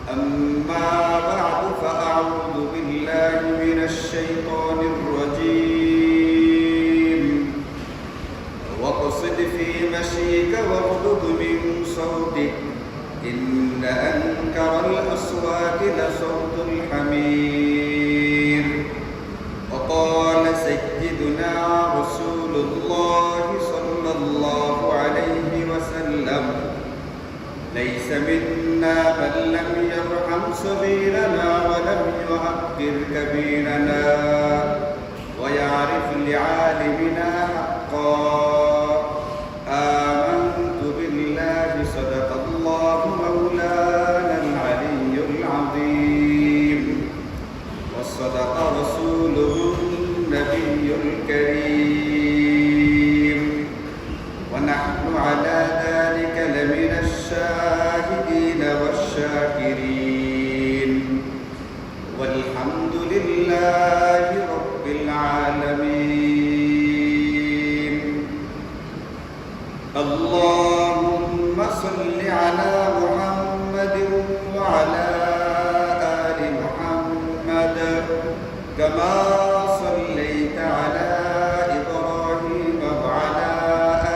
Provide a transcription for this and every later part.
أما بعد فأعوذ بالله من الشيطان الرجيم واقصد في مشيك واغضض من صوتك إن أنكر الأصوات لصوت الحمير وقال سيدنا رسول الله صلى الله عليه وسلم ليس منا من لم يرحم صغيرنا ولم يعقر كبيرنا ويعرف لعالمنا حقا آمنت بالله صدق الله مولانا العلي العظيم وصدق رسوله النبي الكريم ونحن على ذلك لمن الشاهدين والشاكرين والحمد لله رب العالمين اللهم صل على محمد وعلى آل محمد كما صليت على إبراهيم وعلى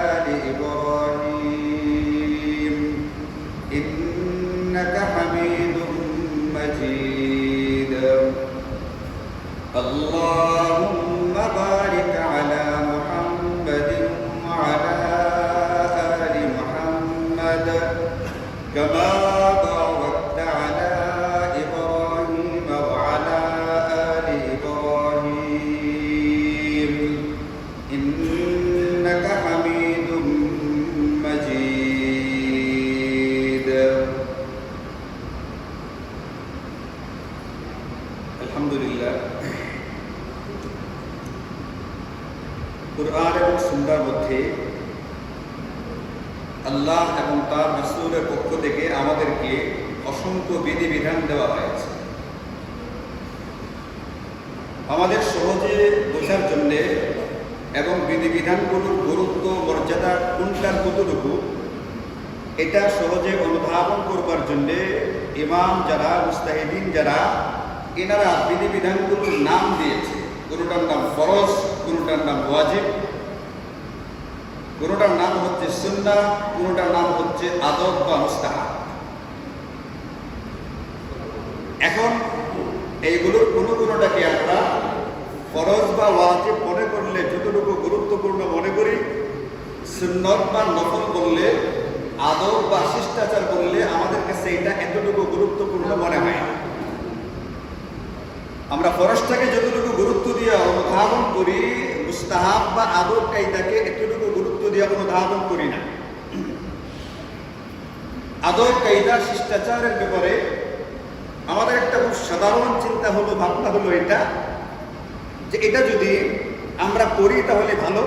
آل إبراهيم إنك حميد مجيد اللهم بارك على محمد وعلى آل محمد كما باركت على إبراهيم وعلى آل إبراهيم إنك حميد مجيد الحمد لله কুরআন এবং সুন্নাহর মধ্যে আল্লাহ এবং তার রাসূলের পক্ষ থেকে আমাদেরকে অসংখ্য বিধিবিধান দেওয়া হয়েছে আমাদের সহজে বোঝার জন্য এবং বিধিবিধানগুলোর গুরুত্ব মর্যাদা কোনটার কতটুকু এটা সহজে অনুধাবন করবার জন্য ইমাম যারা মুস্তাহিদিন যারা এনারা বিধিবিধানগুলোর নাম দিয়েছে কোনটার নাম ফরজ কোনটার নাম ওয়াজিব কোনটার নাম হচ্ছে সুন্নাহ কোনটার নাম হচ্ছে আদব বা মুস্তাহাব এখন এইগুলোর কোনোটাকে আমরা ফরজ বা ওয়াজিব মনে করলে যতটুকু গুরুত্বপূর্ণ মনে করি সুন্নত বা নফল বললে আদব বা শিষ্টাচার বললে আমাদের কাছে এটা এতটুকু গুরুত্বপূর্ণ মনে হয় না আমরা ফরজটাকে যতটুকু গুরুত্ব দিয়ে অনুধাবন করি মুস্তাহাব বা আদব কায়দাকে এতটুকু গুরুত্ব দিয়ে অনুধাবন করি না আদব কায়দা শিষ্টাচারের ব্যাপারে আমাদের একটা খুব সাধারণ চিন্তা হলো ভাবনা হলো এটা যে এটা যদি আমরা করি তাহলে ভালো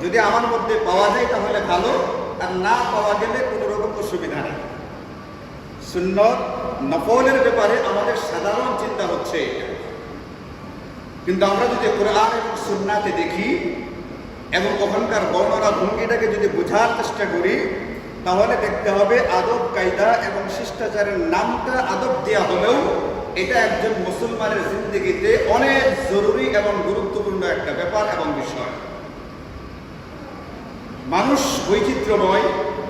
যদি আমার মধ্যে পাওয়া যায় তাহলে ভালো আর না পাওয়া গেলে কোনো রকম অসুবিধা নেই সুন্নত নফলের ব্যাপারে আমাদের সাধারণ চিন্তা হচ্ছে এটা কিন্তু আমরা যদি কোরআন এবং সুন্নাতে দেখি এবং ওখানকার বর্ণনা ভঙ্গিটাকে যদি বোঝার চেষ্টা করি তাহলে দেখতে হবে আদব কায়দা এবং শিষ্টাচারের নামটা আদব দেওয়া হলেও এটা একজন মুসলমানের জিন্দেগিতে অনেক জরুরি এবং গুরুত্বপূর্ণ একটা ব্যাপার এবং বিষয় মানুষ বৈচিত্র্যময়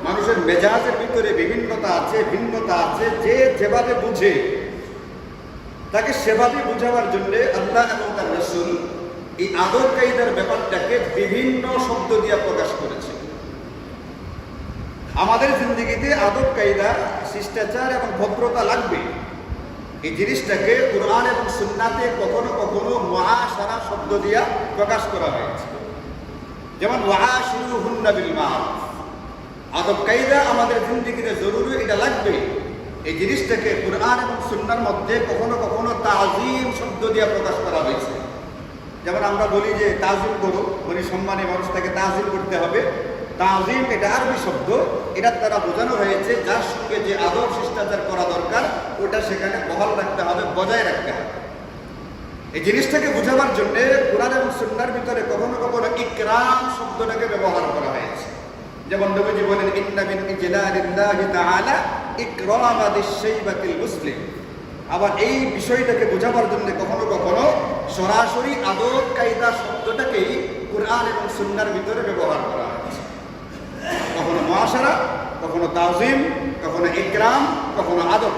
মানুষের মেজাজের ভিতরে বিভিন্নতা আছে ভিন্নতা আছে যে যেভাবে বুঝে তাকে সেভাবে বুঝাবার জন্য আল্লাহ এবং তার রাসূল এই আদব কায়দার ব্যাপারটাকে বিভিন্ন শব্দ দিয়ে প্রকাশ করেছে আমাদের জিন্দেগিতে আদব কায়দা শিষ্টাচার এবং ভদ্রতা লাগবে এই জিনিসটাকে কুরআন এবং সুন্নাতে কখনো কখনো মুআশারা শব্দ দিয়ে প্রকাশ করা হয়েছে যেমন ওয়াশিরুহুন্না বিল মারুফ আদব কায়দা আমাদের জিন্দেগিতে জরুরি এটা লাগবে এই জিনিসটাকে কুরআন এবং সুন্নাহর মধ্যে কখনো কখনো তাজিম শব্দ দিয়ে প্রকাশ করা হয়েছে যেমন আমরা বলি যে তাজিম করো মানে সম্মানী মানুষটাকে তাজিম করতে হবে তাজিম এটা আরবি শব্দ এটার দ্বারা বোঝানো হয়েছে যার সঙ্গে যে আদব শিষ্টাচার করা দরকার ওটা সেখানে বহাল রাখতে হবে বজায় রাখতে হবে এই জিনিসটাকে বোঝাবার জন্য কুরআন এবং সুন্নাহর ভিতরে কখনো কখনো ইকরাম শব্দটাকে ব্যবহার করা হয়েছে যেমন নবীজি বলেন ইন্না মিন ইজলালিল্লাহি তাআলা ইকরামা দিশ-শাইবাতিল মুসলিম। আবার এই বিষয়টাকে বোঝাবার জন্য কখনো কখনো সরাসরি আদব কায়দা শব্দটাকেই কুরআন এবং সুন্নাহর ভিতরে ব্যবহার করা হয়েছে। কখনো মুআশারা, কখনো তাজিম, কখনো ইকরাম, কখনো আদব।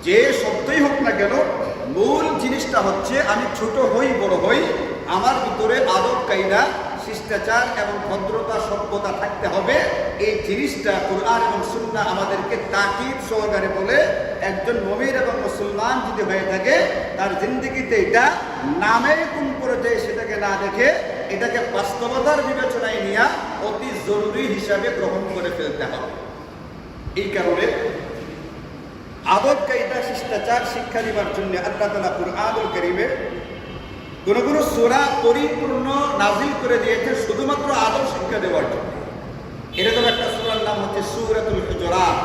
যে শব্দই হোক না কেন, মূল জিনিসটা হচ্ছে আমি ছোট হই বড় হই, আমার ভিতরে আদব কায়দা, শিষ্টাচার এবং ভদ্রতা, সভ্যতা থাকতে হবে। এই জিনিসটা কুরআন এবং সুন্নাহ আমাদেরকে তাকিদ সহকারে বলে। একজন মুমিন এবং মুসলমান যদি হয়ে থাকে, তার জিন্দেগিতে এটা নামে কোন পর্যায়ে সেটাকে না দেখে এটাকে বাস্তবতার বিবেচনায় নিয়ে অতি জরুরি হিসাবে গ্রহণ করে ফেলতে হবে। এই কারণে আদব কায়দা শিষ্টাচার শিক্ষা দেওয়ার জন্য আল্লাহ তাআলা কুরআনুল কারীমে কোন কোন সূরা পরিপূর্ণ নাযিল করে দিয়েছে শুধুমাত্র আদব শিক্ষা দেওয়ার জন্য। এরকম একটা সূরার নাম হচ্ছে সূরাতুল হুজুরাত।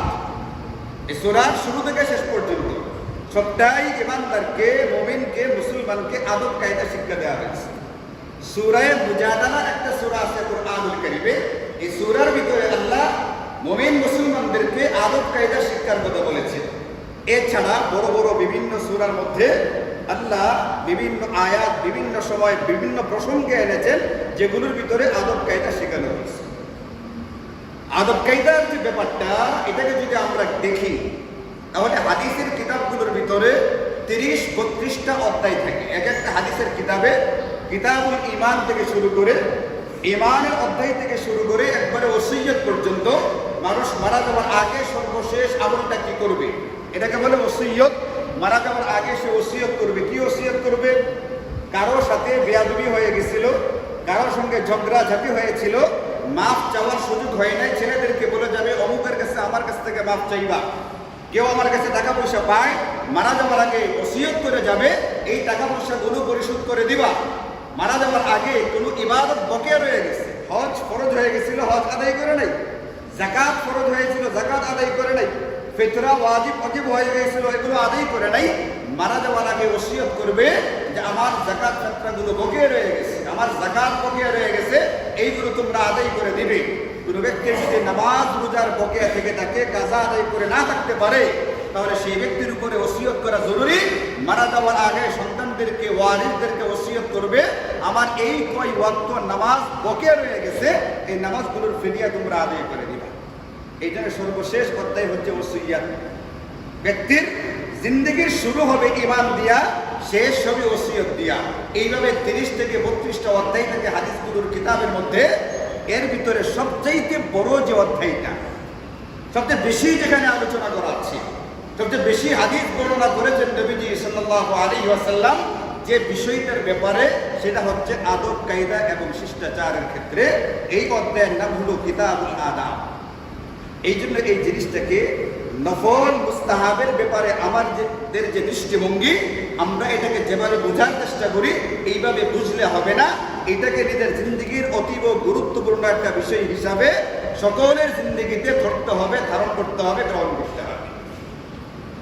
এই সূরার শুরু থেকে শেষ পর্যন্ত সবটাই ঈমানদারকে, মুমিনকে, মুসলমানকে আদব কায়দা শিক্ষা দেওয়া হয়েছে। সূরা মুজাদালা একটা সূরা আছে কুরআনুল কারীমে। এই সূরার ভিতরে আল্লাহ মুমিন মুসলমানদেরকে আদব কায়দা শিক্ষার কথা বলেছে। এছাড়া বড় বড় বিভিন্ন সূরার মধ্যে আল্লাহ বিভিন্ন আয়াত, বিভিন্ন সময়, বিভিন্ন প্রসঙ্গে এনেছেন, যেগুলোর ভিতরে আদব কায়দা শেখানো হয়েছে। আদব কায়দার যে ব্যাপারটা, এটাকে যদি আমরা দেখি তাহলে হাদিসের কিতাবগুলোর ভিতরে 30-32টা অধ্যায় থাকে। এক একটা হাদিসের কিতাবে কিতাবুল ঈমান থেকে শুরু করে, ঈমানের অধ্যায় থেকে শুরু করে একবারে ওসিয়ত পর্যন্ত, মানুষ মারা যাওয়ার আগে সর্বশেষ আমলটা কি করবে এটাকে বলে ওসিয়ত। মারা যাওয়ার আগে সে ওসিয়ত করবে। কি ওসিয়ত করবে? কারোর সাথে বেয়াদবি হয়ে গেছিল, কারোর সঙ্গে ঝগড়াঝাটি হয়েছিল, মাফ চাওয়ার সুযোগ হয় নাই, ছেলেদেরকে বলে যাবে অমুকের কাছে আমার কাছ থেকে মাফ চাইবা। কেউ আমার কাছে টাকা পয়সা পায়, মারা যাওয়ার আগে ওসিয়ত করে যাবে এই টাকা পয়সাগুলো পরিশোধ করে দিবা। মারা যাওয়ার আগে কোনো ইবাদত বকেয়া রয়ে গেছে, হজ ফরজ হয়ে গেছিল, হজ আদায় করে নাই, যাকাত ফরজ হয়েছিল, যাকাত আদায় করে নাই, ফিতরা ওয়াজিব হয়ে গেছিল, এগুলো আদায় করে নাই। মারা যাওয়ার আগে ওসিয়ত করবে যে আমার যাকাত ফিতরাগুলো বকেয়া রয়ে গেছে, আমার যাকাত বকেয়া রয়ে গেছে, এইগুলো তোমরা আদায় করে দিবে। কোনো ব্যক্তি যদি নামাজ রোজার বকেয়া থেকে তাকে কাজা আদায় করে না থাকতে পারে, তাহলে সেই ব্যক্তির উপরে ওসিয়ত করা জরুরি। মারা যাওয়ার আগে সন্তানদেরকে, ওয়ারিসদেরকে ওসিয়ত করবে আমার এই কয় ওয়াক্ত নামাজ বকেয়া রয়ে গেছে, এই নামাজগুলোর ফিদিয়া তোমরা আদায় করে দিবা। এই জন্য সর্বশেষ অধ্যায় হচ্ছে ওসিয়ত। ব্যক্তির জিন্দেগির শুরু হবে ঈমান দিয়া, শেষ হবে ওসিয়ত দিয়া। এইভাবে 30 থেকে 32টা অধ্যায় থেকে হাদিসগুলোর কিতাবের মধ্যে এর ভিতরে সবচাইতে বড় যে অধ্যায়টা, সবচেয়ে বেশি যেখানে আলোচনা করা আছে, সবচেয়ে বেশি হাদিস বর্ণনা করেছেন নবীজি সাল্লাল্লাহু আলাইহি ওয়াসাল্লাম যে বিষয়টার ব্যাপারে, সেটা হচ্ছে আদব কায়দা এবং শিষ্টাচারের ক্ষেত্রে। এই অধ্যায়ের নাম হলো কিতাবুল আদাব। এই জন্য এই জিনিসটাকে নফল মুস্তাহাবের ব্যাপারে আমাদের যে দৃষ্টিভঙ্গি, আমরা এটাকে যেভাবে বোঝার চেষ্টা করি এইভাবে বুঝলে হবে না। এটাকে নিজের জিন্দগির অতীব গুরুত্বপূর্ণ একটা বিষয় হিসাবে সকলের জিন্দগিতে ধরতে হবে, ধারণ করতে হবে, গ্রহণ করতে হবে।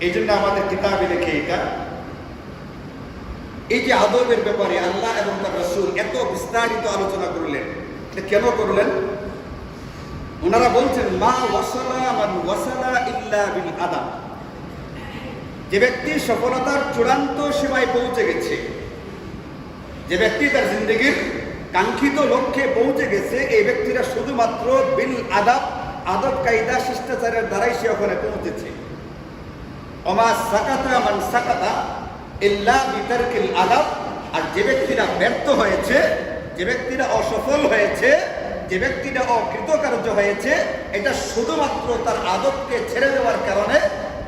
এই জন্য আমাদের কিতাবে লেখে এটা, এই যে আদবের ব্যাপারে আল্লাহ এবং তার রাসূল এত বিস্তারিত আলোচনা করলেন, এটা কেন করলেন? ওনারা বলছেন মা ওয়াসালা মান ওয়াসালা ইল্লা বিল আদাব। যে ব্যক্তি সফলতার চূড়ান্ত সীমায় পৌঁছে গেছে, যে ব্যক্তি তার জিন্দগির কাঙ্ক্ষিত লক্ষ্যে পৌঁছে গেছে, এই ব্যক্তিরা শুধুমাত্র বিল আদাব, আদব কায়দা শিষ্টাচারের দ্বারাই সে ওখানে পৌঁছেছে। ওমা সাকাতা মান সাকাতা ইল্লা বিতারকিল আদাব। আর যে ব্যক্তিরা ব্যর্থ হয়েছে, যে ব্যক্তিরা অসফল হয়েছে, যে ব্যক্তিটা অকৃতকার্য হয়েছে, এটা শুধুমাত্র তার আদবকে ছেড়ে দেওয়ার কারণে,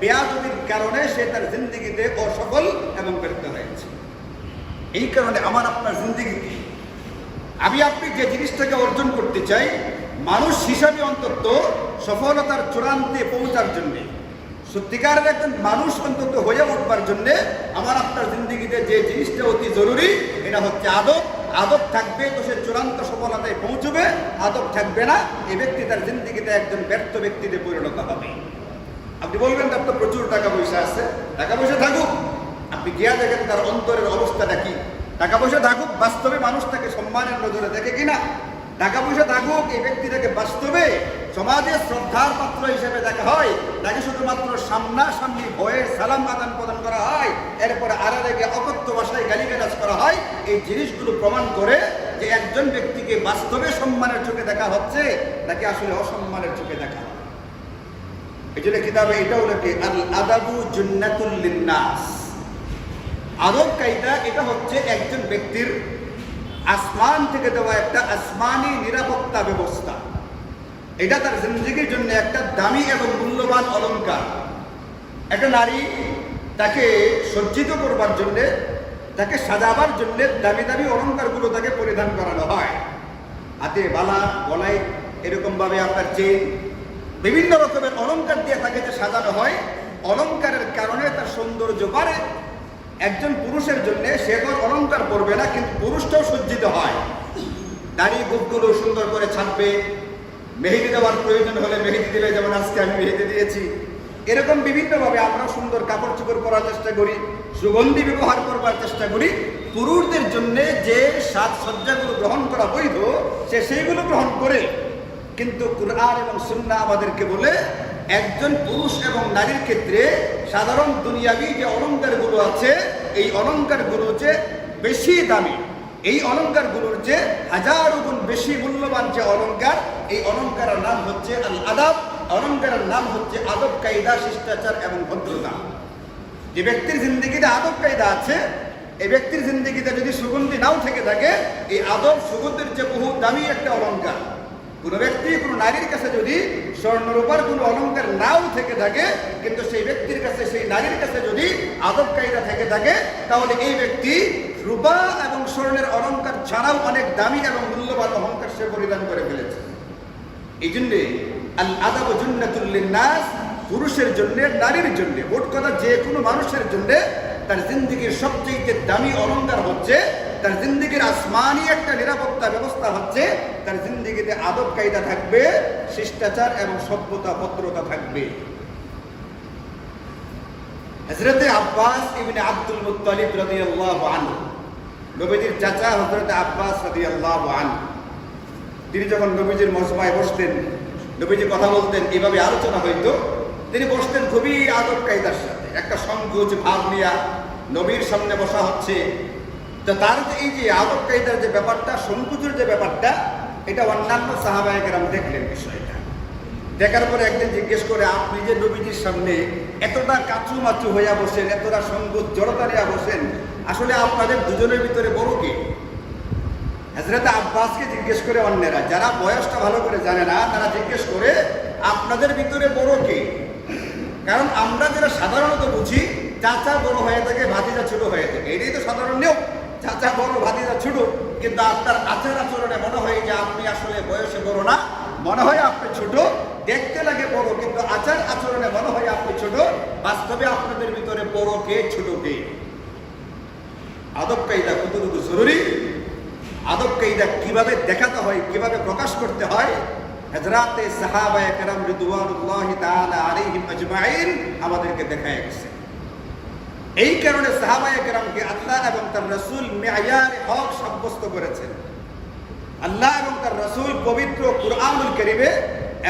বেয়াদবির কারণে সে তার জিন্দগিতে অসফল এবং ব্যর্থ হয়েছে। এই কারণে আমার আপনার জিন্দগিতে আমি আপনি যে জিনিসটাকে অর্জন করতে চাই, মানুষ হিসাবে অন্তত সফলতার চূড়ান্তে পৌঁছার জন্যে, সত্যিকারের একজন মানুষ অন্তত হয়ে উঠবার জন্যে আমার আপনার জিন্দগিতে যে জিনিসটা অতি জরুরি, এটা হচ্ছে আদব। আদব থাকবে তো সে চূড়ান্ত সফলতায় পৌঁছবে, আদব থাকবে না এই ব্যক্তি তার জিন্দগিতে একজন ব্যর্থ ব্যক্তিতে পরিণত হবে। আপনি বলবেন তার তো প্রচুর টাকা পয়সা আছে, টাকা পয়সা থাকুক, আপনি গিয়া দেখেন তার অন্তরের অবস্থাটা কি। টাকা পয়সা থাকুক, বাস্তবে মানুষ তাকে সম্মানের নজরে দেখে কিনা? টাকা পয়সা থাকুক, এই ব্যক্তিটাকে বাস্তবে সমাজে শ্রদ্ধার পাত্র হিসেবে দেখা হয়, তাকে শুধুমাত্র সামনাসামনি ভয়ে সালাম আদান প্রদান করা হয়, এরপরে আড়ালে অকথ্য ভাষায় গালিগালাজ করা হয়, এই জিনিসগুলো প্রমাণ করে যে একজন ব্যক্তিকে বাস্তবে সম্মানের চোখে দেখা হচ্ছে নাকি আসলে অসম্মানের চোখে দেখা হয়। এই জন্য কিতাবে এটাও লেখে আল আদাবু জুন্নাতুল লিন্নাস। আদব কায়দা এটা হচ্ছে একজন ব্যক্তির আসমান থেকে দেওয়া একটা আসমানি নিরাপত্তা ব্যবস্থা। এটা তার জিন্দেগির জন্য একটা দামি এবং মূল্যবান অলংকার। একটা নারী তাকে সজ্জিত করবার জন্যে, তাকে সাজাবার জন্যে দামি দামি অলংকারগুলো তাকে পরিধান করানো হয়। হাতে বালা, গলায় এরকমভাবে আপনার চেন, বিভিন্ন রকমের অলংকার দিয়ে তাকে যে সাজানো হয়, অলংকারের কারণে তার সৌন্দর্য বাড়ে। একজন পুরুষের জন্য সে তো অলংকার পরবে না, কিন্তু পুরুষটাও সজ্জিত হয়। দাড়ি গোঁফগুলো সুন্দর করে ছাপবে, মেহেদি দেওয়ার প্রয়োজন হলে মেহেদি দিবে, যেমন আজকে আমি মেহেদি দিয়েছি। এরকম বিভিন্নভাবে আমরা সুন্দর কাপড় চোপড় পরার চেষ্টা করি, সুগন্ধি ব্যবহার করবার চেষ্টা করি। পুরুষদের জন্য যে সাজসজ্জাগুলো গ্রহণ করা বৈধ, সে সেইগুলো গ্রহণ করে। কিন্তু কুরআন এবং সুন্নাহ আমাদেরকে বলে একজন পুরুষ এবং নারীর ক্ষেত্রে সাধারণ দুনিয়াবি যে অলংকারগুলো আছে, এই অলংকারগুলো যে বেশি দামি, এই অলংকারগুলোর যে হাজারো গুণ বেশি মূল্যবান যে অলংকার, এই অলংকারের নাম হচ্ছে আল আদাব। অলংকারের নাম হচ্ছে আদব কায়দা, শিষ্টাচার এবং ভদ্রতা। যে ব্যক্তির জিন্দগিতে আদব কায়দা আছে, এই ব্যক্তির জিন্দগিতে যদি সুগন্ধি নাও থেকে থাকে, এই আদব সুগন্ধির যে বহু দামি একটা অলংকার। কোনো ব্যক্তি কোনো নারীর কাছে যদি স্বর্ণরূপার কোনো অলংকার নাও থেকে থাকে, কিন্তু সেই ব্যক্তির কাছে, সেই নারীর কাছে যদি আদব কায়দা থেকে থাকে, তাহলে এই ব্যক্তি রূপা এবং স্বর্ণের অলংকার ছাড়াও অনেক দামি এবং মূল্যবান অলংকার সে পরিধান করে ফেলেছে। এই জন্যে আল আদাবু জুন্নাতুল লিন্নাস, পুরুষের জন্য, নারীর জন্য, মোট কথা যে কোনো মানুষের জন্য তার জিন্দগির সবচেয়ে দামি অলংকার হচ্ছে, তার জিন্দগির আসমানি একটা নিরাপত্তা ব্যবস্থা হচ্ছে, তার জিন্দগিতে আদব কায়দা থাকবে, শিষ্টাচার এবং সভ্যতা, ভদ্রতা থাকবে। হযরতে আব্বাস ইবনে আব্দুল মুত্তালিব রাদিয়াল্লাহু আনহু, নবীজির চাচা হযরতে আব্বাস রাদিয়াল্লাহু আনহু, তিনি যখন নবীজির মজমায় বসতেন, নবীজি কথা বলতেন, এইভাবে আলোচনা হইতো, তিনি বসতেন খুবই আদব কায়দার সাথে, একটা সংকোচ ভাব নিয়ে নবীর সামনে বসা হচ্ছে। তো তার যে এই যে আদব কায়দার যে ব্যাপারটা, সংকোচের যে ব্যাপারটা, এটা অন্যান্য সাহাবায়ে কেরাম দেখলেন বিষয়টা। দেখার পরে একদিন জিজ্ঞেস করে, আপনি যে নবীজির সামনে এতটা কাচু মাচু হইয়া বসেন, এতটা সংকোচ জড়তা নিয়ে বসেন, আসলে আপনাদের দুজনের ভিতরে বড় কে? হযরত আব্বাসকে জিজ্ঞেস করে অন্যেরা, যারা বয়সটা ভালো করে জানে না, তারা জিজ্ঞেস করে, আপনাদের ভিতরে বড় কে? কারণ আমরা যারা সাধারণত বুঝি, চাচা বড় হয়ে থাকে, ভাতিজা ছোট হয়ে থাকে, এটাই তো সাধারণ নিয়ম। চাচা বড়, ভাতিজা ছোট। কিন্তু আপনার আচার আচরণে মনে হয় যে আপনি আসলে বয়সে বড় না, মনে হয় আপনি ছোট। দেখতে লাগে বড়, কিন্তু আচার আচরণে মনে হয় আপনি ছোট। বাস্তবে আপনাদের ভিতরে বড় কে, ছোট কে? আদব কায়দা কতটুকু জরুরি, আদব কায়দা কিভাবে দেখাতে হয়, কিভাবে প্রকাশ করতে হয়, হযরতে সাহাবায়ে কেরাম রিদওয়ানুল্লাহি তাআলা আলাইহিম আজমাইন আমাদেরকে দেখায় গেছে। এই কারণে সাহাবায়ে কেরামকে আল্লাহ এবং তার রাসূল মেয়ারে হক সাব্যস্ত করেছেন। আল্লাহ এবং তার রাসূল পবিত্র কুরআনুল কারীমে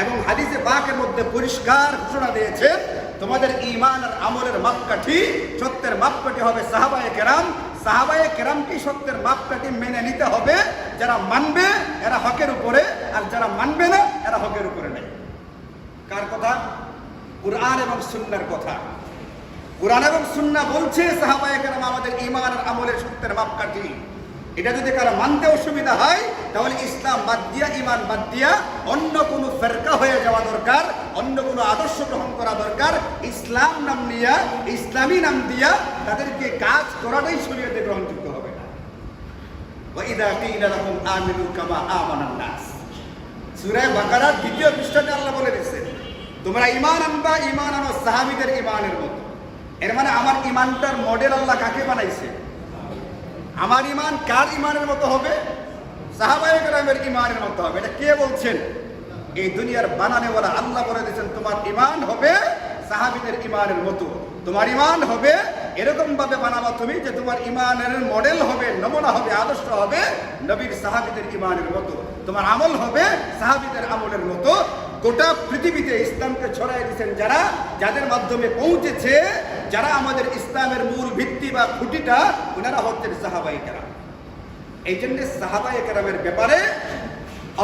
এবং হাদিসে পাকের মধ্যে পরিষ্কার ঘোষণা দিয়েছেন, তোমাদের ঈমান আর আমলের মাপকাঠি, সত্যের মাপকাঠি হবে সাহাবায়ে কেরাম। সাহাবায়ে কেরামকে সত্যের মাপকাঠি মেনে নিতে হবে। যারা মানবে এরা হকের উপরে, আর যারা মানবে না এরা হকের উপরে নেই। কার কথা? কুরআন এবং সুন্নাহর কথা। কুরআন এবং সুন্নাহ বলছে সাহাবায়ে কেরাম আমাদের ঈমান আর আমলের সত্যের মাপকাঠি। এটা যদি কারো মানতে অসুবিধা হয়, তাহলে ইসলাম বাদ দিয়া, ঈমান বাদ দিয়া অন্য কোনো ফেরকা হয়ে যাওয়া দরকার, অন্য কোনো আদর্শ গ্রহণ করা দরকার। ইসলাম নাম নিয়া, ইসলামী নাম দিয়া তাদেরকে কাজ করাটাই শরীয়তে গ্রহণযোগ্য হবে না। ওয়া ইযা কিলা লাহুম আমিনু কামা আমানান নাস, সূরা বাকারার 2য় পৃষ্ঠাতে আল্লাহ বলে দিয়েছেন, তোমরা ঈমান আনবা, ঈমান আনো সাহাবীদের ঈমানের মতো। এর মানে আমার ঈমানটার মডেল আল্লাহ কাকে বানাইছে? আমার ঈমান কার ঈমানের মতো হবে? সাহাবায়ে কেরামের ঈমানের মতো হবে। এটা কে বলছেন? এই দুনিয়ার বানানেওয়ালা আল্লাহ বলে দিয়েছেন, তোমার ঈমান হবে সাহাবীদের ঈমানের মতো। তোমার ঈমান হবে এরকম ভাবে বানাবা তুমি, যে তোমার ঈমানের মডেল হবে, নমুনা হবে, আদর্শ হবে নবীর সাহাবীদের ঈমানের মতো। তোমার আমল হবে সাহাবীদের আমলের মতো। গোটা পৃথিবীতে ইসলামকে ছড়াই দিয়েছেন যারা, যাদের মাধ্যমে পৌঁছেছে, যারা আমাদের ইসলামের মূল ভিত্তি বা খুঁটিটা, ওনারা হচ্ছেন সাহাবায়ে কেরাম। এই জন্য সাহাবায়ে কেরামের ব্যাপারে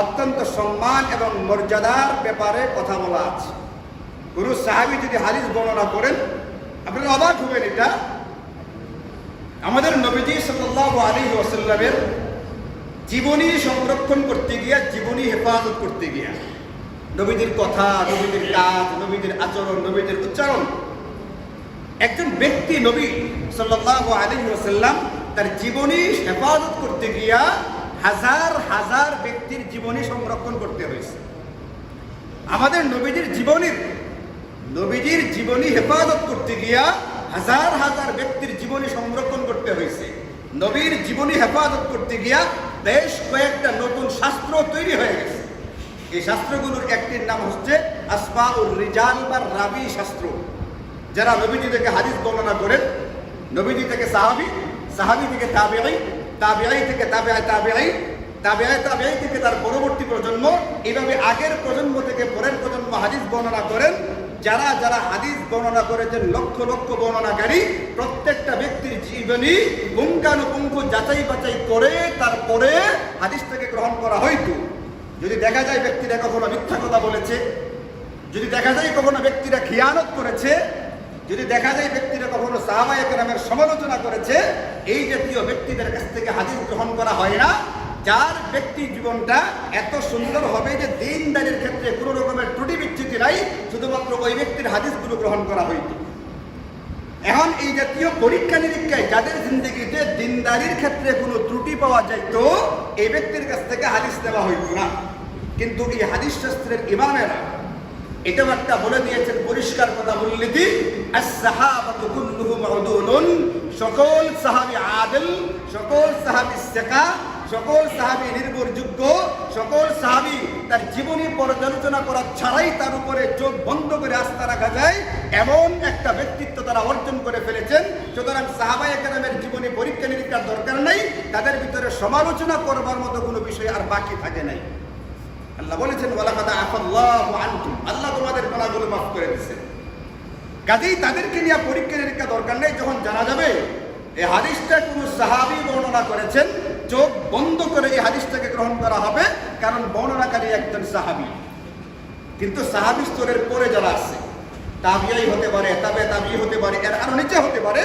অত্যন্ত সম্মান এবং মর্যাদার ব্যাপারে কথা বলা আছে। কোন সাহাবী যদি হাদিস বর্ণনা করেন, আপনারা অবাক হবেন। এটা আমাদের নবীজি সাল্লাল্লাহু আলাইহি ওয়াসাল্লামের জীবনী সংরক্ষণ করতে গিয়া, জীবনী হেফাজত করতে গিয়া, নবীজির কথা, নবীজির কাজ, নবীজির আচরণ, নবীজির উচ্চারণ, একজন ব্যক্তি নবী সাল্লাল্লাহু আলাইহি ওয়াসাল্লাম তার জীবনী হেফাজত করতে গিয়া হাজার হাজার ব্যক্তির জীবনী সংরক্ষণ করতে হয়েছে। আমাদের নবীজির জীবনী হেফাজত করতে গিয়া হাজার হাজার ব্যক্তির জীবনী সংরক্ষণ করতে হয়েছে। নবীর জীবনী হেফাজত করতে গিয়া বেশ কয়েকটা নতুন শাস্ত্র তৈরি হয়ে গেছে। এই শাস্ত্রগুলোর একটির নাম হচ্ছে আসমাউর রিজাল বা রাবি শাস্ত্র। যারা নবীজি থেকে হাদিস বর্ণনা করেন, নবীজি থেকে সাহাবী, সাহাবী থেকে তাবেঈ, তাবেঈ থেকে তাবেঈ থেকে তার পরবর্তী প্রজন্ম, এইভাবে আগের প্রজন্ম থেকে পরের প্রজন্ম হাদিস বর্ণনা করেন। যারা যারা হাদিস বর্ণনা করেছেন, লক্ষ লক্ষ বর্ণনাকারী, প্রত্যেকটা ব্যক্তির জীবনী পুঙ্খানুপুঙ্খ যাচাই বাছাই করে তারপরে হাদিসটাকে গ্রহণ করা হইতো। যদি দেখা যায় ব্যক্তিরা কখনো মিথ্যা কথা বলেছে, যদি দেখা যায় কখনো ব্যক্তিরা খিয়ানত করেছে, যদি দেখা যায় ব্যক্তিরা কখনো সাহাবায়ে কেরামের সমালোচনা করেছে, এই জাতীয় ব্যক্তিদের কাছ থেকে হাদিস গ্রহণ করা হয় না। যার ব্যক্তি জীবনটা এত সুন্দর হবে যে দ্বীনদারির ক্ষেত্রে কোনো রকমের ত্রুটি বিচ্যুতি নাই, শুধুমাত্র ওই ব্যক্তির হাদিসগুলো গ্রহণ করা হইত। এখন এই জাতীয় পরীক্ষা নিরীক্ষায় যাদের জিন্দেগিতে দ্বীনদারির ক্ষেত্রে কোনো ত্রুটি পাওয়া যাইত, এই ব্যক্তির কাছ থেকে হাদিস নেওয়া হইত না। কিন্তু এই হাদিস শাস্ত্রের ইমামেরা এটাও একটা বলে দিয়েছেন পরিষ্কার কথা, বললিতি আস-সাহাবাতু কুল্লুহুম উদুলুন, সকল সাহাবী আদিল, সকল সাহাবী সিকা, সকল সাহাবী নির্ভরযোগ্য, সকল সাহাবী তার জীবনী পর্যালোচনা করা ছাড়াই তার উপরে চোখ বন্ধ করে আস্থা রাখা যায় এমন একটা ব্যক্তিত্ব তারা অর্জন করে ফেলেছেন। সুতরাং সাহাবায়ে কেরামের জীবনী পরীক্ষা নিরীক্ষার দরকার নাই, তাদের ভিতরে সমালোচনা করবার মতো কোনো বিষয় আর বাকি থাকে নাই। আল্লাহ বলেছেন ওয়ালাকাদ আফাল্লাহু আনকুম, আল্লাহ তোমাদের গুনাহগুলো মাফ করে দিয়েছেন। কাজেই তাদেরকে নিয়ে পরীক্ষা নিরীক্ষা দরকার নেই। যখন জানা যাবে এই হাদিসটা কোনো সাহাবী বর্ণনা করেছেন, চোখ বন্ধ করে এই হাদিসটাকে গ্রহণ করা হবে, কারণ বর্ণনাকারী একজন সাহাবী। কিন্তু সাহাবী স্তরের পরে যারা আছে, তাবিঈ হতে পারে, তাবিঈ হতে পারে, এর আরো নিচে হতে পারে,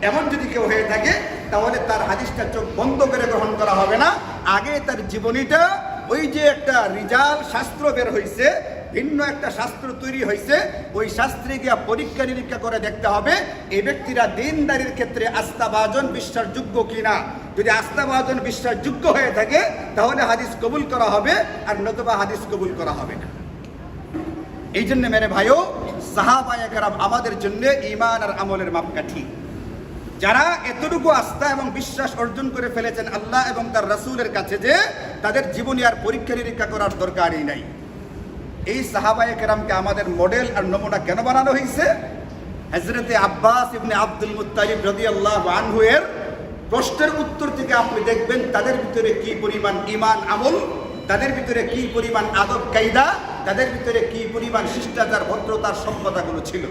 এমন যদি কেউ হয়ে থাকে তাহলে তার হাদিসটা চোখ বন্ধ করে গ্রহণ করা হবে না। আগে তার জীবনীটা, ওই যে একটা রিজাল শাস্ত্র বের হয়েছে, ভিন্ন একটা শাস্ত্র তৈরি হয়েছে, ওই শাস্ত্রে গিয়া পরীক্ষা নিরীক্ষা করে দেখতে হবে এই ব্যক্তিরা দ্বীনদারির ক্ষেত্রে আস্থাভাজন বিশ্বাসযোগ্য কিনা। যদি আস্থাভাজন বিশ্বাসযোগ্য হয়ে থাকে তাহলে হাদিস কবুল করা হবে, আর নতুবা হাদিস কবুল করা হবে না। এই জন্য মেরে ভাইও, সাহাবায়ে কেরাম আমাদের জন্য ঈমান আর আমলের মাপকাঠি। যারা এতটুকু আস্থা এবং বিশ্বাস অর্জন করে ফেলেছেন আল্লাহ এবং তার রাসূলের কাছে যে তাদের জীবনী আর পরীক্ষা নিরীক্ষা করার দরকারই নাই। এই সাহাবায়ে কেরামকে আমাদের মডেল আর নমুনা কেন বানানো হয়েছে? হযরতে আব্বাস ইবনে আব্দুল মুত্তালিব রাদিয়াল্লাহু আনহু এর প্রশ্নের উত্তর থেকে আপনি দেখবেন তাদের ভিতরে কি পরিমাণ ঈমান আমল, তাদের ভিতরে কি পরিমাণ আদব কায়দা, তাদের ভিতরে কি পরিমাণ শিষ্টাচার, ভদ্রতার সভ্যতাগুলো ছিল।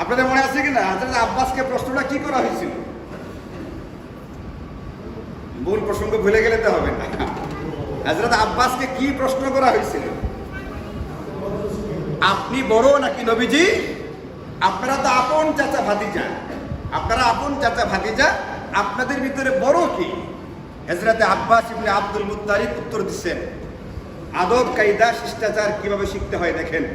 আপনাদের মনে আছে কিনা হযরত আব্বাসকে প্রশ্নটা কি করা হয়েছিল? মূল প্রসঙ্গ ভুলে গেলে তো হবে না। হযরত আব্বাসকে কি প্রশ্ন করা হয়েছিল? আপনি বড় নাকি নবীজি? আপনারা তো আপন চাচা ভাতিজা, আপনারা আপন চাচা ভাতিজা, আপনাদের ভিতরে বড় কি? হযরতে আব্বাস ইবনে আব্দুল মুত্তালিব উত্তর দিচ্ছেন, আদব কায়দা শিষ্টাচার কিভাবে শিখতে হয় দেখেন।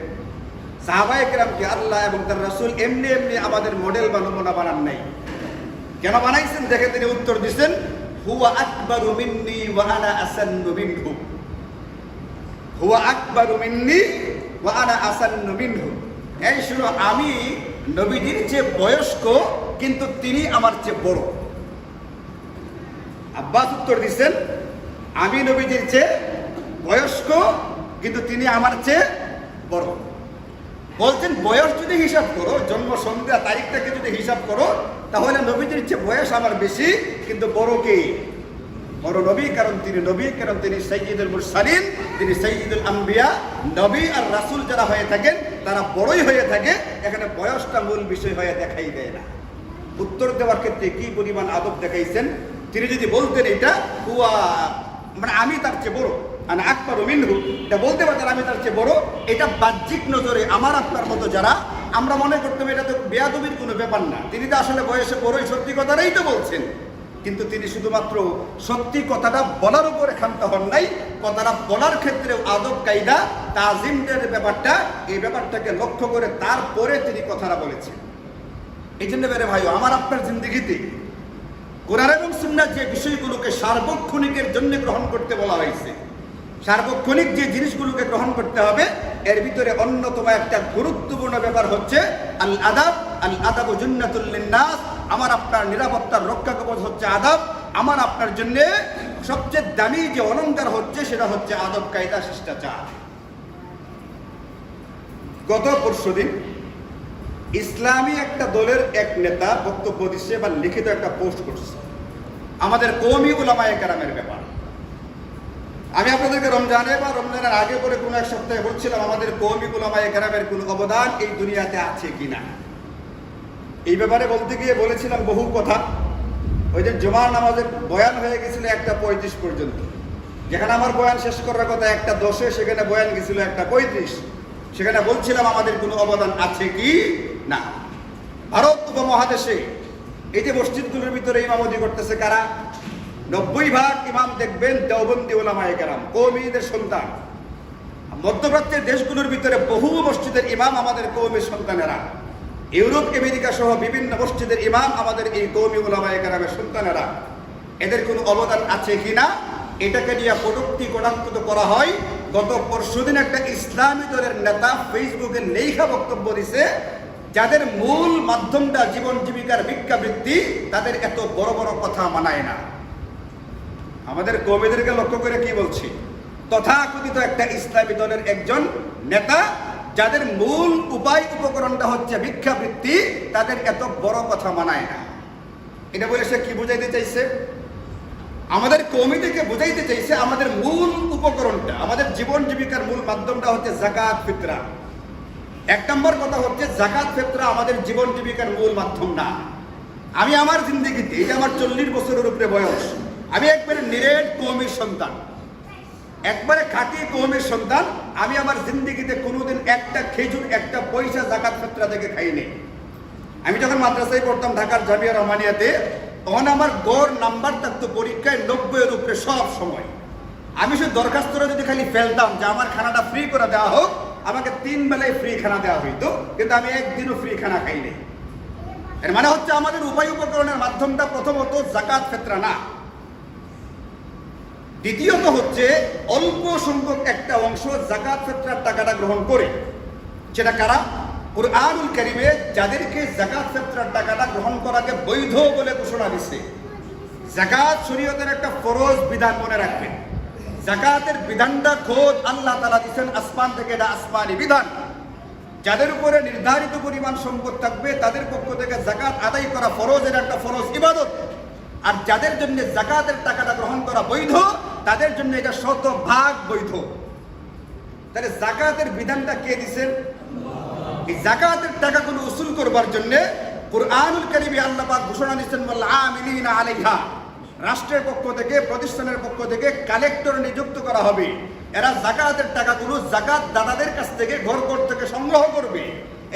সাহাবায়ে কেরামকে আল্লাহ এবং তার রাসূল এমনি এমনি আমাদের মডেল বা নমুনা বানান নাই। কেন বানাইছেন দেখে তিনি উত্তর দিচ্ছেন, হুয়া আকবারু মিন্নি ওয়া আনা আসান্নু মিনহু, হুয়া আকবারু মিন্নি ওয়া আনা আসান্নু মিনহু। এই শুনো, আমি নবীজির চেয়ে বয়স্ক, কিন্তু তিনি আমার চেয়ে বড়। আব্বাস উত্তর দিচ্ছেন, আমি নবীজির চেয়ে বয়স্ক, কিন্তু তিনি আমার চেয়ে বড়। বলছেন বয়স যদি হিসাব করো, জন্ম সন্ধ্যা তারিখটাকে যদি হিসাব করো, তাহলে নবীজির চেয়ে বয়স আমার বেশি, কিন্তু বড় কে? বড় নবী, কারণ তিনি নবী, কারণ তিনি সাইয়্যিদুল মুরসালিন, তিনি সাইয়্যিদুল আম্বিয়া। নবী আর রাসূল যারা হয়ে থাকেন তারা বড়ই হয়ে থাকে, এখানে বয়সটা মূল বিষয় হয়ে দেখাই দেয় না। উত্তর দেওয়ার ক্ষেত্রে কি পরিমাণ আদব দেখাইছেন। তিনি যদি বলতেন এটা হুয়া মানে আমি তার চেয়ে বড়, মানে আকবারু মিনহু, এটা বলতে পারতেন আমি তার চেয়ে বড়, এটা বাহ্যিক নজরে আমার আপনার মতো যারা আমরা মনে করতাম এটা তো বেয়াদবির কোনো ব্যাপার না, তিনি তো আসলে বয়সে বড়ই, সত্যি কথাটাই তো বলছেন। কিন্তু তিনি শুধুমাত্র সত্যি কথাটা বলার উপরে ক্ষান্ত হন নাই, কথাটা বলার ক্ষেত্রে আদব কায়দা তাজিমের ব্যাপারটা, এই ব্যাপারটাকে লক্ষ্য করে তারপরে তিনি কথাটা বলেছেন। এই জন্য বেরে ভাই, আমার আপনার জিন্দগিতে কোরআন এবং সুন্নাহ যে বিষয়গুলোকে সার্বক্ষণিকের জন্য গ্রহণ করতে বলা হয়েছে, সার্বক্ষণিক যে জিনিসগুলোকে গ্রহণ করতে হবে, এর ভিতরে অন্যতম একটা গুরুত্বপূর্ণ ব্যাপার হচ্ছে আল আদাব। আল আদাবু জুন্নাতুল লিন্নাস, আমার আপনার নিরাপত্তার রক্ষা কবচ হচ্ছে আদব। আমার আপনার জন্য সবচেয়ে দামি যে অলংকার হচ্ছে সেটা হচ্ছে আদব কায়দা শিষ্টাচার। গত পরশুদিন ইসলামী একটা দলের এক নেতা বক্তব্য দিচ্ছে বা লিখিত একটা পোস্ট করছে আমাদের কওমি উলামায়ে কেরামের ব্যাপার। আমি আপনাদেরকে রমজানে বা রমজানের আগে করে কোনো এক সপ্তাহে বলছিলাম আমাদের কওমি উলামায়ে কেরামের কোনো অবদান এই দুনিয়াতে আছে কিনা। এই ব্যাপারে বলতে গিয়ে বলেছিলাম বহু কথা। ওই যে জুমার নামাজের বয়ান হয়ে গেছিল 1:35 পর্যন্ত, যেখানে আমার বয়ান শেষ করার কথা 1:10, সেখানে বয়ান গেছিল 1:35। সেখানে বলছিলাম আমাদের কোনো অবদান আছে কি না। ভারত উপমহাদেশে এই যে মসজিদগুলোর ভিতরে ইমামতি করতেছে কারা, 90% ইমাম দেখবেন দেওবন্দি উলামায়ে কেরাম, কওমিদের সন্তান। মধ্যপ্রাচ্যের দেশগুলোর ভিতরে বহু মসজিদের ইমাম আমাদের কওমের সন্তানেরা। ইউরোপ আমেরিকা সহ বিভিন্ন মসজিদের ইমাম আমাদের এই কওমি উলামায়ে কেরামের সন্তানেরা। এদের কোনো অবদান আছে কিনা এটাকে নিয়ে কটূক্তি কটাক্ষ করা হয়। গত পরশুদিন একটা ইসলামী দলের নেতা ফেসবুকে লেখা বক্তব্য দিছে, যাদের মূল মাধ্যমটা জীবন জীবিকার ভিক্ষাবৃত্তি, তাদের এত বড় বড় কথা মানায় না। আমাদের কওমিদেরকে লক্ষ্য করে কি বলছি, তথাকথিত একটা ইসলামী দলের একজন নেতা, যাদের মূল উপায় উপকরণটা হচ্ছে ভিক্ষাবৃত্তি, তাদের এত বড় কথা মানায় না। এটা বলে সে কি বুঝাইতে চাইছে, আমাদের কওমিদেরকে বুঝাইতে চাইছে আমাদের মূল উপকরণটা, আমাদের জীবন জীবিকার মূল মাধ্যমটা হচ্ছে যাকাত ফিতরা। 1 নম্বর কথা হচ্ছে যাকাত ফিতরা আমাদের জীবন জীবিকার মূল মাধ্যম না। আমি আমার জিন্দগিতে, এটা আমার 40 বছরের উপরে বয়স, আমি একবারে নিরেট কওমির সন্তান, একবারে খাঁটি কওমির সন্তান। আমি আমার জিন্দগিতে কোনোদিন একটা খেজুর, একটা পয়সা যাকাত ফিতরা থেকে খাইনি। আমি যখন মাদ্রাসায় পড়তাম ঢাকার জামিয়া রহমানিয়াতে, তখন আমার গড় নাম্বার থাকতো পরীক্ষায় 90-এর উপরে সব সময়। আমি শুধু দরখাস্তটা যদি খালি ফেলতাম যে আমার খানাটা ফ্রি করে দেওয়া হোক, আমাকে 3 বেলায় ফ্রি খানা দেওয়া হইতো, কিন্তু আমি একদিনও ফ্রি খানা খাইনি। এর মানে হচ্ছে আমাদের উপায় উপকরণের মাধ্যমটা প্রথমত যাকাত ফিতরা না। দ্বিতীয়ত হচ্ছে অল্প সংখ্যক একটা অংশ যাকাত ফিতরার টাকাটা গ্রহণ করে, সেটা কারা, কুরআনুল কারীমে যাদেরকে যাকাত ফিতরার টাকাটা গ্রহণ করাকে বৈধ বলে ঘোষণা দিচ্ছে। যাকাত শরীয়তের একটা ফরজ বিধান, মনে রাখবেন। যাকাতের বিধানটা খোদ আল্লাহ তাআলা দিয়েছেন আসমান থেকে, এটা আসমানি বিধান। যাদের উপরে নির্ধারিত পরিমাণ সম্পদ থাকবে তাদের পক্ষ থেকে যাকাত আদায় করা ফরজ, এর একটা ফরজ ইবাদত। আর যাদের জন্য যাকাতের টাকাটা গ্রহণ করা বৈধ, তাদের জন্য এটা 100% বৈধ। তাহলে যাকাতের বিধানটা কে দিয়েছেন? এই যাকাতের টাকাগুলো উসুল করবার জন্য কুরআনুল কারীমে আল্লাহ পাক ঘোষণা দিয়েছেন ওয়াল আমিলিনা আলাইহা। রাষ্ট্রের পক্ষ থেকে, প্রতিষ্ঠানের পক্ষ থেকে কালেক্টর নিযুক্ত করা হবে। এরা যাকাতের টাকাগুলো যাকাত দাতাদের কাছ থেকে, ঘর ঘর থেকে সংগ্রহ করবে।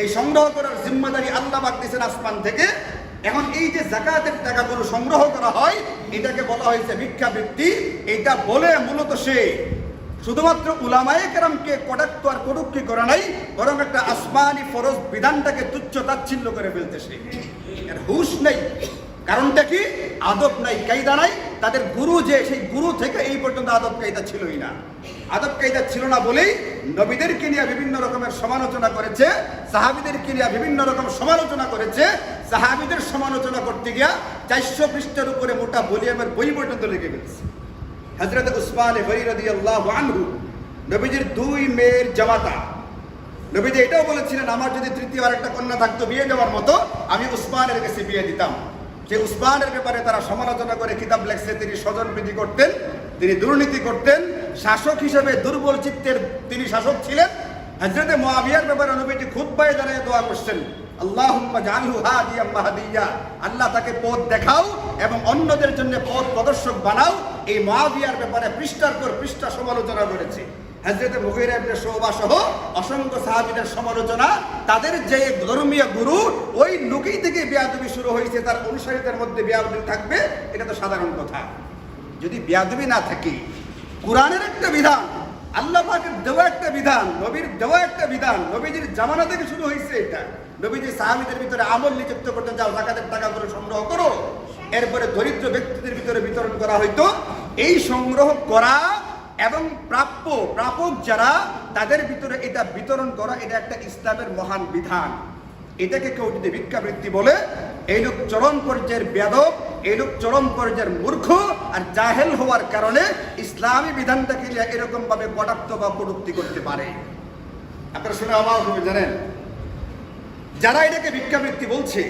এই সংগ্রহ করার জিম্মাদারি আল্লাহ পাক দিয়েছেন আসমান থেকে। এখন এই যে যাকাতের টাকাগুলো সংগ্রহ করা হয়, এটাকে বলা হয়েছে ভিক্ষাবৃত্তি। এটা বলে মূলত সে শুধুমাত্র উলামায়ে কেরামকে কটাক্ষ আর কটূক্তি করে নাই, বরং একটা আসমানি ফরজ বিধানটাকে তুচ্ছ তাচ্ছিল্য করে ফেলতেছে। এর হুঁশ নেই। কারণটা কি? আদব নাই, কায়দা নাই। তাদের গুরু যে, সেই গুরু থেকে এই পর্যন্ত আদব কায়দা ছিলই না। আদব কায়দা ছিল না বলেই নবীদেরকে নিয়ে বিভিন্ন রকমের সমালোচনা করেছে, সাহাবীদেরকে নিয়ে বিভিন্ন রকম সমালোচনা করেছে। সাহাবীদের সমালোচনা করতে গিয়া 400 পৃষ্ঠার উপরে মোটা ভলিউমের বই পর্যন্ত লিখে ফেলছে। হযরত উসমান গনি রাদিয়াল্লাহু আনহু, নবীজির 2 মেয়ের জামাতা। নবীজি এটাও বলেছিলেন আমার যদি তৃতীয় আরেকটা কন্যা থাকতো বিয়ে দেওয়ার মতো, আমি উসমানের কাছে বিয়ে দিতাম। যে উসমানের ব্যাপারে তারা সমালোচনা করে কিতাব লেখছে, তিনি স্বজনপ্রীতি করতেন, তিনি দুর্নীতি করতেন, শাসক হিসেবে দুর্বল চিত্তের তিনি শাসক ছিলেন। হযরতে মুআবিয়ার ব্যাপারে নবীজি খুতবায় দাঁড়িয়ে দোয়া করছেন, আল্লাহুম্মা জাআলহু হাদিয়াম মাহদিয়া, আল্লাহ তাকে পথ দেখাও এবং অন্যদের জন্য পথ প্রদর্শক বানাও। এই মুআবিয়ার ব্যাপারে পৃষ্ঠার পর পৃষ্ঠা সমালোচনা করেছে। হযরত মুগীরা ইবনে শুবা সহ অসংখ্য সাহাবীদের সমালোচনা, তাদের যে ধর্মীয় গুরু ওই লোকই থেকে বেয়াদবি শুরু হয়েছে, তার অনুসারীদের মধ্যে বেয়াদবি থাকবে, এটা তো সাধারণ কথা। যদি বেয়াদবি না থাকে, কোরআনের একটা বিধান, আল্লাহ পাকের দেওয়া একটা বিধান, নবীর দেওয়া একটা বিধান, নবীজির জামানা থেকে শুরু হয়েছে এটা। নবীজি সাহাবীদের ভিতরে আমল নিযুক্ত করতেন, যাও যাকাতের টাকাগুলো সংগ্রহ করো, এরপরে দরিদ্র ব্যক্তিদের ভিতরে বিতরণ করা হইতো। এই সংগ্রহ করা এবং প্রাপক যারা, তাদের ভিতরে এটা বিতরণ করা, এটা একটা ইসলামের মহান বিধান। এটাকে কেউ যদি ভিক্ষাবৃত্তি বলে, এই লোক চরম পর্যায়ের বেয়াদব, এই লোক চরম পর্যায়ের মূর্খ আর জাহেল হওয়ার কারণে ইসলামী বিধানটাকে এরকম ভাবে কটাক্ষ বা কটূক্তি করতে পারে। আপনারা শুনে অবাক হবে, জানেন যারা এটাকে ভিক্ষাবৃত্তি বলছে,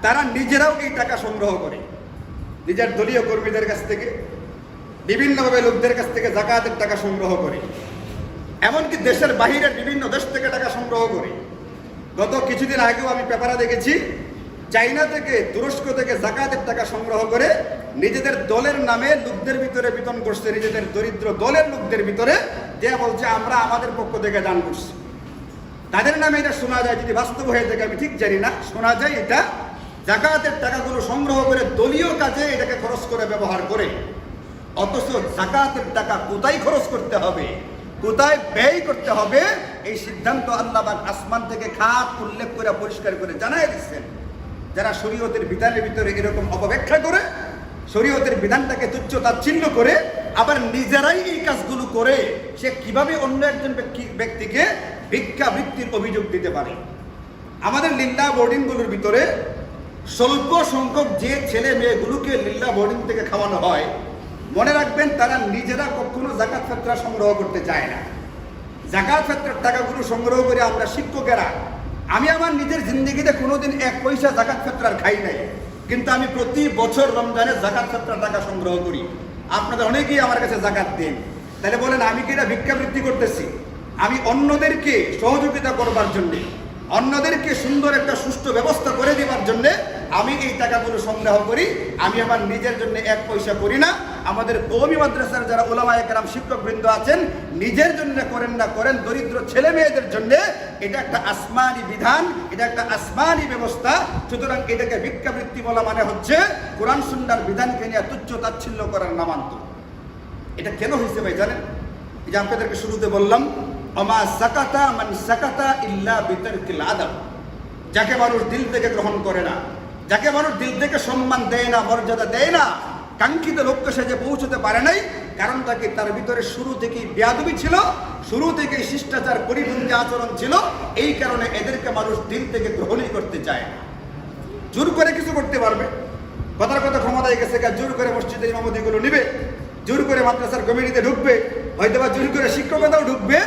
তারা নিজেরাও এই টাকা সংগ্রহ করে নিজের দলীয় কর্মীদের কাছ থেকে, বিভিন্নভাবে লোকদের কাছ থেকে যাকাতের টাকা সংগ্রহ করে, এমনকি দেশের বাহিরের বিভিন্ন দেশ থেকে টাকা সংগ্রহ করে। গত কিছুদিন আগেও আমি পেপারে দেখেছি, চাইনা থেকে, তুরস্ক থেকে যাকাতের টাকা সংগ্রহ করে নিজেদের দলের নামে লোকদের ভিতরে বিতরণ করছে, নিজেদের দরিদ্র দলের লোকদের ভিতরে, যে বলছে আমরা আমাদের পক্ষ থেকে দান করছি। তাদের নামে এটা শোনা যায়, যদি বাস্তব হয়ে থাকে আমি ঠিক জানি না, শোনা যায় এটা যাকাতের টাকাগুলো সংগ্রহ করে দলীয় কাজে এটাকে খরচ করে ব্যবহার করে। অথচ যাকাতের টাকা কোথায় খরচ করতে হবে, কোথায় ব্যয় করতে হবে, এই সিদ্ধান্ত আল্লাহ পাক আসমান থেকে খাত উল্লেখ করে পরিষ্কার করে জানাই দিচ্ছেন। যারা শরীয়তের বিধানের ভিতরে এরকম অপব্যাখ্যা করে, শরীয়তের বিধানটাকে তুচ্ছ তাচ্ছিল্য করে, আবার নিজেরাই এই কাজগুলো করে, সে কিভাবে অন্য একজন ব্যক্তিকে ভিক্ষাবৃত্তির অভিযোগ দিতে পারে? আমাদের লিল্লাহ বোর্ডিংগুলোর ভিতরে স্বল্প সংখ্যক যে ছেলে মেয়েগুলোকে লিল্লাহ বোর্ডিং থেকে খাওয়ানো হয়, মনে রাখবেন তারা নিজেরা কখনো যাকাত ফিতরা সংগ্রহ করতে চায় না। যাকাত ফিতরার টাকাগুলো সংগ্রহ করে আমরা শিক্ষকেরা, আমি আমার নিজের জিন্দগিতে কোনোদিন 1 পয়সা যাকাত ফিতরার খাই নাই, কিন্তু আমি প্রতি বছর রমজানে যাকাত ফিতরার টাকা সংগ্রহ করি। আপনাদের অনেকেই আমার কাছে যাকাত দেন, তাহলে বলেন আমি কি এটা ভিক্ষাবৃত্তি করতেছি? আমি অন্যদেরকে সহযোগিতা করবার জন্যে, অন্যদেরকে সুন্দর একটা সুষ্ঠু ব্যবস্থা করে দেওয়ার জন্য আমি এই টাকাগুলো সংগ্রহ করি। আমি আমার নিজের জন্য 1 পয়সা করি না। আমাদের কওমি মাদ্রাসার যারা উলামায়ে কেরাম শিক্ষকবৃন্দ আছেন, নিজের জন্য করেন না, করেন দরিদ্র ছেলে মেয়েদের জন্য। এটা একটা আসমানি বিধান, এটা একটা আসমানি ব্যবস্থা। সুতরাং এটাকে ভিক্ষাবৃত্তি বলা মানে হচ্ছে কোরআন সুন্নাহর বিধানকে নিয়ে তুচ্ছ তাচ্ছিল্য করার নামান্তর। এটা কেন হয়েছে ভাই জানেন? এই যে আপনাদেরকে শুরুতে বললাম, আমা সাকাতা মান সাকাতা ইল্লা বিতারকিল আদব, যাকে মানুষ দিল থেকে গ্রহণ করে না, যাকে মানুষ দিল থেকে সম্মান দেয় না, মর্যাদা দেয় না, কাঙ্ক্ষিত লক্ষ্যে সে যে পৌঁছতে পারে নাই, কারণটা কি? তার ভিতরে শুরু থেকেই বেয়াদবি ছিল, শুরু থেকেই শিষ্টাচার পরিপন্থী আচরণ ছিল। এই কারণে এদেরকে মানুষ দিল থেকে গ্রহণই করতে চায় না। জোর করে কিছু করতে পারবে, কথার কথা ক্ষমতায় গেছে, জোর করে মসজিদের ইমামতিগুলো নিবে, জোর করে মাদ্রাসার কমিটিতে ঢুকবে, হয়তো বা জোর করে শিক্ষকতাও ঢুকবে।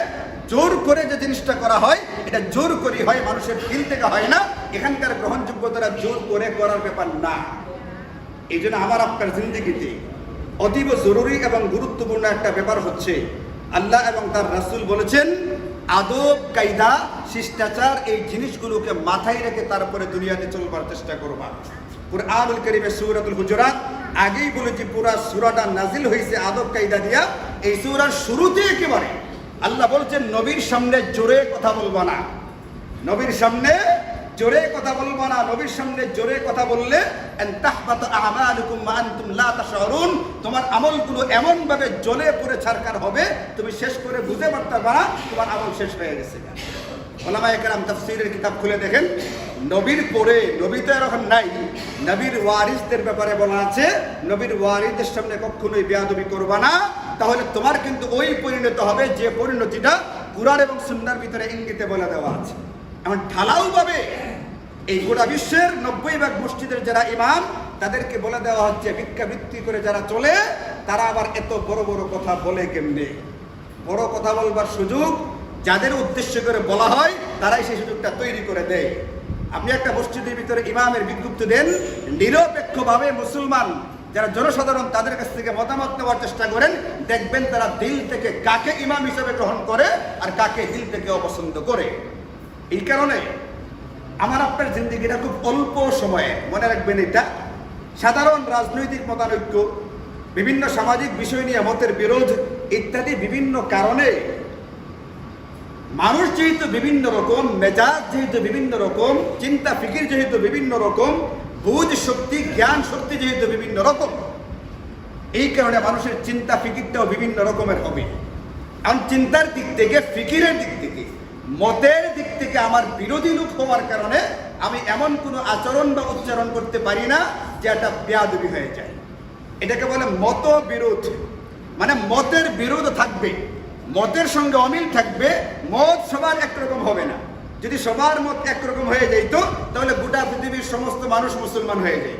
জোর করে যে জিনিসটা করা হয়, এটা জোর করে হয়, মানুষের দিল থেকে হয় না। এখানকার গ্রহণযোগ্যতাটা জোর করে করার ব্যাপার না। এই জন্য আমার আপনার জিন্দেগিতে অতীব জরুরি এবং গুরুত্বপূর্ণ একটা ব্যাপার হচ্ছে, আল্লাহ এবং তার রাসূল বলেছেন আদব কায়দা শিষ্টাচার এই জিনিসগুলোকে মাথায় রেখে তারপরে দুনিয়াতে চলবার চেষ্টা করবা। কুরআনুল কারীমের সূরাতুল হুজুরাত আগেই বলেছি, পুরা সূরাটা নাজিল হয়েছে আদব কায়দা দিয়া। এই সূরার শুরুতে একেবারে আল্লাহ বলছেন নবীর সামনে জোরে কথা বলবা না, নবীর সামনে জোরে কথা বলবো না। নবীর সামনে জোরে কথা বললে তোমার আমলগুলো এমন ভাবে জ্বলে পুড়ে ছারখার হবে, তুমি শেষ করে বুঝতে পারতে পারা তোমার আমল শেষ হয়ে গেছে। ওলামায়ে কেরাম তাফসীরের কিতাব খুলে দেখেন, নবীর পরে, নবী তো এখন নাই, নবীর ওয়ারিসদের ব্যাপারে বলা আছে, নবীর ওয়ারিসদের সামনে কখনোই বেয়াদবি করবা না, তাহলে তোমার কিন্তু ওই পরিণত হবে যে পরিণতিটা কুরআন এবং সুন্নাহর ভিতরে ইঙ্গিতে বলে দেওয়া আছে। এমন ঢালাও ভাবে এই গোটা বিশ্বের 90% মসজিদের যারা ইমাম, তাদেরকে বলে দেওয়া হচ্ছে ভিক্ষাবৃত্তি করে যারা চলে, তারা আবার এত বড় বড় কথা বলে কেমনে? বড় কথা বলবার সুযোগ যাদের উদ্দেশ্য করে বলা হয়, তারাই সেই সুযোগটা তৈরি করে দেয়। আপনি একটা মসজিদের ভিতরে ইমামের বিজ্ঞপ্তি দেন, নিরপেক্ষভাবে মুসলমান যারা জনসাধারণ তাদের কাছ থেকে মতামত নেওয়ার চেষ্টা করেন, দেখবেন তারা দিল থেকে কাকে ইমাম হিসেবে গ্রহণ করে আর কাকে দিল থেকে অপছন্দ করে। এই কারণে আমার আপনার জিন্দিগিটা খুব অল্প সময়ে, মনে রাখবেন এটা, সাধারণ রাজনৈতিক মতানৈক্য, বিভিন্ন সামাজিক বিষয় নিয়ে মতের বিরোধ ইত্যাদি বিভিন্ন কারণে মানুষ যেহেতু বিভিন্ন রকম, মেজাজ যেহেতু বিভিন্ন রকম, চিন্তা ফিকির যেহেতু বিভিন্ন রকম, বুঝ শক্তি জ্ঞান শক্তি যেহেতু বিভিন্ন রকম, এই কারণে মানুষের চিন্তা ফিকিরটাও বিভিন্ন রকমের হবে। কারণ চিন্তার দিক থেকে, ফিকিরের দিক থেকে, মতের দিক থেকে আমার বিরোধী লোক হওয়ার কারণে আমি এমন কোনো আচরণ বা উচ্চারণ করতে পারি না যে এটা বেয়াদবি হয়ে যায়। এটাকে বলে মত বিরোধ, মানে মতের বিরোধ থাকবে, মতের সঙ্গে অমিল থাকবে, মত সবার একরকম হবে না। যদি সবার মত একরকম হয়ে যেত তাহলে গোটা পৃথিবীর সমস্ত মানুষ মুসলমান হয়ে যেত,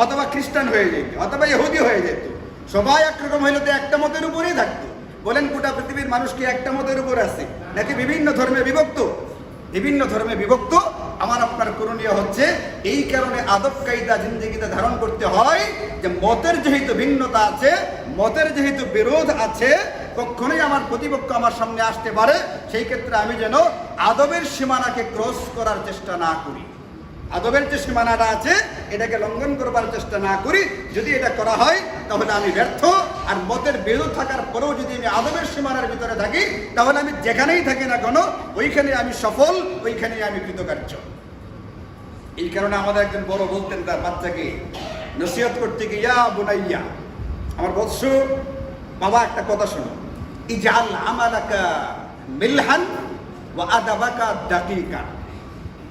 অথবা খ্রিস্টান হয়ে যেত, অথবা ইহুদি হয়ে যেত। সবাই একরকম হইলে তো একটা মতের উপরেই থাকতো। বলেন গোটা পৃথিবীর মানুষ কি একটা মতের উপর আছে নাকি বিভিন্ন ধর্মে বিভক্ত? বিভিন্ন ধর্মে বিভক্ত। আমার আপনার করণীয় হচ্ছে এই কারণে আদব কায়দা জিন্দেগিতে ধারণ করতে হয় যে মতের যেহেতু ভিন্নতা আছে, মতের যেহেতু বিরোধ আছে, কখনোই আমার প্রতিপক্ষ আমার সামনে আসতে পারে, সেই ক্ষেত্রে আমি যেন আদবের সীমানাকে ক্রস করার চেষ্টা না করি, আদবের যে সীমানাটা আছে এটাকে লঙ্ঘন করবার চেষ্টা না করি। যদি এটা করা হয় তাহলে আমি ব্যর্থ। আর মতের বিরোধ থাকার পরেও যদি আমি আদবের সীমানার ভিতরে থাকি তাহলে আমি যেখানেই থাকি না কেন ওইখানে আমি সফল, ওইখানেই আমি কৃতকার্য। এই কারণে আমাদের একজন বড় বলতেন তার বাচ্চাকে নসিহত করতে গিয়ে, ইয়া বুনাইয়া, আমার বৎস বাবা একটা কথা শোনো, ইজআল আমালাকা মিলহান ওয়া আদাবাকা দাকিকান।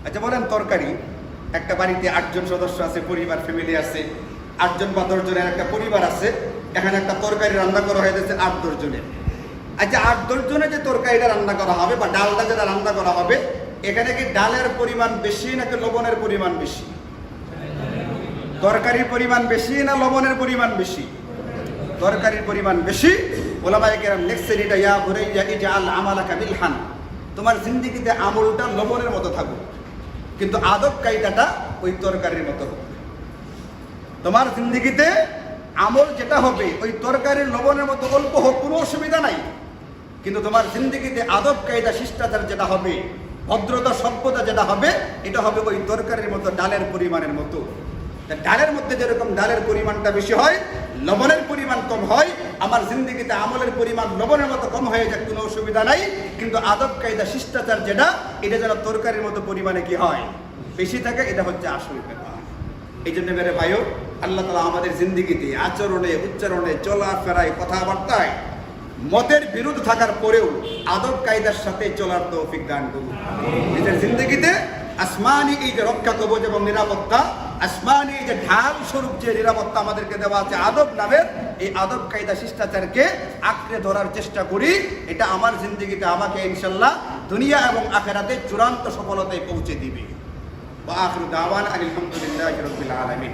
আচ্ছা বলেন, তরকারি একটা বাড়িতে 8 জন সদস্য আছে, পরিবার ফ্যামিলি আছে, 8 জন বা 10 জনের একটা পরিবার আছে, এখানে একটা তরকারি রান্না করা হয়ে যাচ্ছে 8-10 জনের। আচ্ছা 8-10 জনের যে তরকারিটা রান্না করা হবে বা ডালটা যেটা রান্না করা হবে, এখানে কি ডালের পরিমাণ বেশি নাকি লবণের পরিমাণ বেশি? তরকারির পরিমাণ বেশি না লবণের পরিমাণ বেশি? তরকারির পরিমাণ বেশি। ওলামায়ে কেরাম লিখছেন এটা, ইয়া বুনাইয়া ইজআল আমালাকা মিলহান, তোমার জিন্দেগিতে আমলটা লবণের মতো থাকুক কিন্তু আদব কায়দাটা ওই তরকারির মতো হোক। তোমার জিন্দেগিতে আমল যেটা হবে ওই তরকারির লবণের মতো অল্প হোক, কোনো অসুবিধা নাই, কিন্তু তোমার জিন্দেগিতে আদব কায়দা শিষ্টাচার যেটা হবে, ভদ্রতা সভ্যতা যেটা হবে, এটা হবে ওই তরকারির মতো, ডালের পরিমাণের মতো। ডালের মধ্যে যেরকম ডালের পরিমাণটা বেশি হয়, লবণের পরিমাণ কম হয়, আমার জিন্দেগিতে আমলের পরিমাণ লবণের মতো কম হয়ে যায়, কোনো অসুবিধা নাই, কিন্তু আদব কায়দা শিষ্টাচার যেটা, এটা যেন তরকারির মতো পরিমাণে কি হয়, বেশি থাকে, এটা হচ্ছে আসল ব্যাপার। এই জন্য মেরে ভাইও, আল্লাহ তাআলা আমাদের জিন্দেগিতে আচরণে, উচ্চারণে, চলাফেরায়, কথাবার্তায় মতের বিরোধ থাকার পরেও আদব কায়দার সাথে চলার তৌফিক দান করুন। নিজের জিন্দেগিতে আসমানি এই যে রক্ষা কবচ এবং নিরাপত্তা, আসমানি এই যে ঢাল স্বরূপ যে নিরাপত্তা আমাদেরকে দেওয়া আছে আদব নামের, এই আদব কায়দা শিষ্টাচারকে আঁকড়ে ধরার চেষ্টা করি। এটা আমার জিন্দেগিতে আমাকে ইনশাআল্লাহ দুনিয়া এবং আখিরাতে চূড়ান্ত সফলতায় পৌঁছে দিবে। ওয়া আখিরু দাওয়ানা আলহামদুলিল্লাহি রাব্বিল আলামিন।